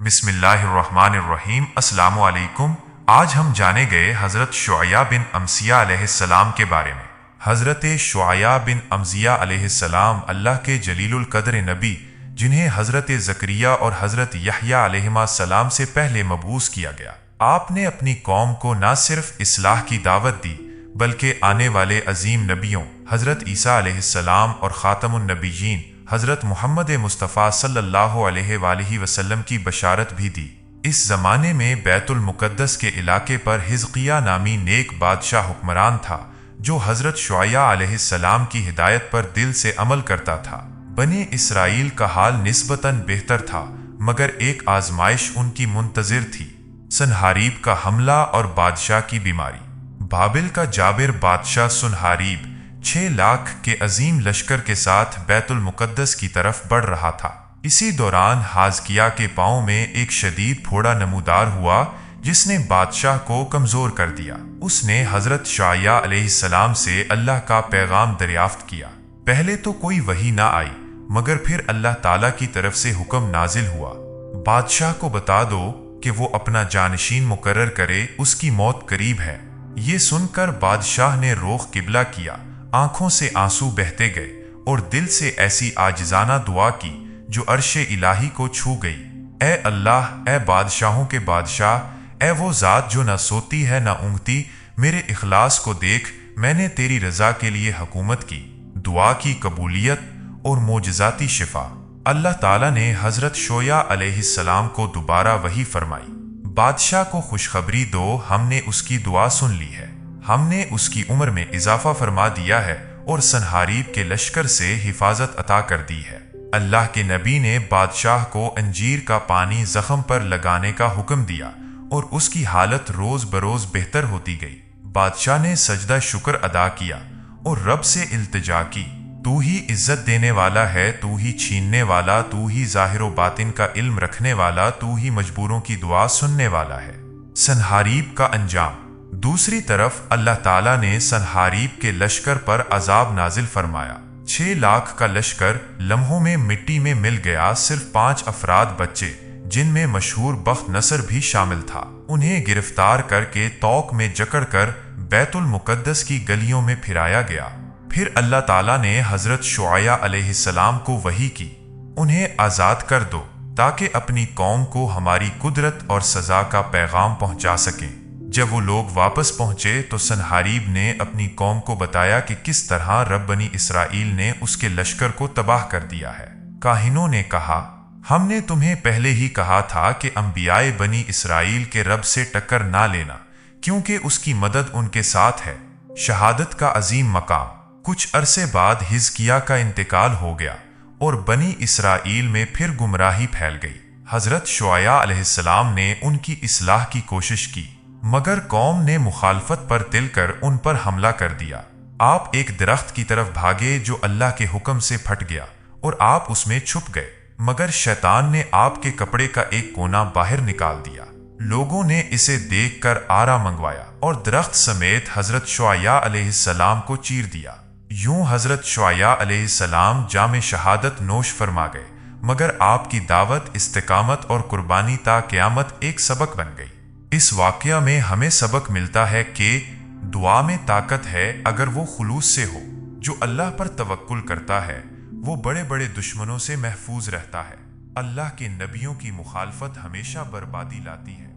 بسم اللہ الرحمن الرحیم۔ السلام علیکم۔ آج ہم جانے گئے حضرت شعیع بن امثیہ علیہ السلام کے بارے میں۔ حضرت شعیع بن امثیہ علیہ السلام اللہ کے جلیل القدر نبی، جنہیں حضرت زکریا اور حضرت یحییٰ علیہ السلام سے پہلے مبعوث کیا گیا۔ آپ نے اپنی قوم کو نہ صرف اصلاح کی دعوت دی بلکہ آنے والے عظیم نبیوں حضرت عیسیٰ علیہ السلام اور خاتم النبیین حضرت محمد مصطفیٰ صلی اللہ علیہ وآلہ وسلم کی بشارت بھی دی۔ اس زمانے میں بیت المقدس کے علاقے پر حزقیہ نامی نیک بادشاہ حکمران تھا، جو حضرت شعیع علیہ السلام کی ہدایت پر دل سے عمل کرتا تھا۔ بنی اسرائیل کا حال نسبتاً بہتر تھا، مگر ایک آزمائش ان کی منتظر تھی: سنہاریب کا حملہ اور بادشاہ کی بیماری۔ بابل کا جابر بادشاہ سنہاریب 6 لاکھ کے عظیم لشکر کے ساتھ بیت المقدس کی طرف بڑھ رہا تھا۔ اسی دوران حزقیہ کے پاؤں میں ایک شدید پھوڑا نمودار ہوا جس نے بادشاہ کو کمزور کر دیا۔ اس نے حضرت شعیع علیہ السلام سے اللہ کا پیغام دریافت کیا۔ پہلے تو کوئی وحی نہ آئی، مگر پھر اللہ تعالیٰ کی طرف سے حکم نازل ہوا: بادشاہ کو بتا دو کہ وہ اپنا جانشین مقرر کرے، اس کی موت قریب ہے۔ یہ سن کر بادشاہ نے رخ قبلہ کیا، آنکھوں سے آنسو بہتے گئے اور دل سے ایسی عاجزانہ دعا کی جو عرش الہی کو چھو گئی: اے اللہ، اے بادشاہوں کے بادشاہ، اے وہ ذات جو نہ سوتی ہے نہ اونگتی، میرے اخلاص کو دیکھ، میں نے تیری رضا کے لیے حکومت کی۔ دعا کی قبولیت اور معجزاتی شفا۔ اللہ تعالیٰ نے حضرت شعیع علیہ السلام کو دوبارہ وحی فرمائی: بادشاہ کو خوشخبری دو، ہم نے اس کی دعا سن لی ہے، ہم نے اس کی عمر میں اضافہ فرما دیا ہے اور سنہاریب کے لشکر سے حفاظت عطا کر دی ہے۔ اللہ کے نبی نے بادشاہ کو انجیر کا پانی زخم پر لگانے کا حکم دیا اور اس کی حالت روز بروز بہتر ہوتی گئی۔ بادشاہ نے سجدہ شکر ادا کیا اور رب سے التجا کی: تو ہی عزت دینے والا ہے، تو ہی چھیننے والا، تو ہی ظاہر و باطن کا علم رکھنے والا، تو ہی مجبوروں کی دعا سننے والا ہے۔ سنہاریب کا انجام۔ دوسری طرف اللہ تعالیٰ نے سنہاریب کے لشکر پر عذاب نازل فرمایا۔ 6 لاکھ کا لشکر لمحوں میں مٹی میں مل گیا، صرف 5 افراد بچے، جن میں مشہور بخت نصر بھی شامل تھا۔ انہیں گرفتار کر کے توق میں جکڑ کر بیت المقدس کی گلیوں میں پھرایا گیا۔ پھر اللہ تعالیٰ نے حضرت شعیع علیہ السلام کو وحی کی: انہیں آزاد کر دو تاکہ اپنی قوم کو ہماری قدرت اور سزا کا پیغام پہنچا سکیں۔ جب وہ لوگ واپس پہنچے تو سنہاریب نے اپنی قوم کو بتایا کہ کس طرح رب بنی اسرائیل نے اس کے لشکر کو تباہ کر دیا ہے۔ کاہنوں نے کہا: ہم نے تمہیں پہلے ہی کہا تھا کہ انبیاء بنی اسرائیل کے رب سے ٹکر نہ لینا، کیونکہ اس کی مدد ان کے ساتھ ہے۔ شہادت کا عظیم مقام۔ کچھ عرصے بعد حزقیہ کا انتقال ہو گیا اور بنی اسرائیل میں پھر گمراہی پھیل گئی۔ حضرت شعیع علیہ السلام نے ان کی اصلاح کی کوشش کی، مگر قوم نے مخالفت پر تل کر ان پر حملہ کر دیا۔ آپ ایک درخت کی طرف بھاگے جو اللہ کے حکم سے پھٹ گیا اور آپ اس میں چھپ گئے، مگر شیطان نے آپ کے کپڑے کا ایک کونا باہر نکال دیا۔ لوگوں نے اسے دیکھ کر آرا منگوایا اور درخت سمیت حضرت شعیع علیہ السلام کو چیر دیا۔ یوں حضرت شعیع علیہ السلام جام شہادت نوش فرما گئے، مگر آپ کی دعوت، استقامت اور قربانی تا قیامت ایک سبق بن گئی۔ اس واقعہ میں ہمیں سبق ملتا ہے کہ دعا میں طاقت ہے اگر وہ خلوص سے ہو۔ جو اللہ پر توکل کرتا ہے وہ بڑے بڑے دشمنوں سے محفوظ رہتا ہے۔ اللہ کے نبیوں کی مخالفت ہمیشہ بربادی لاتی ہے۔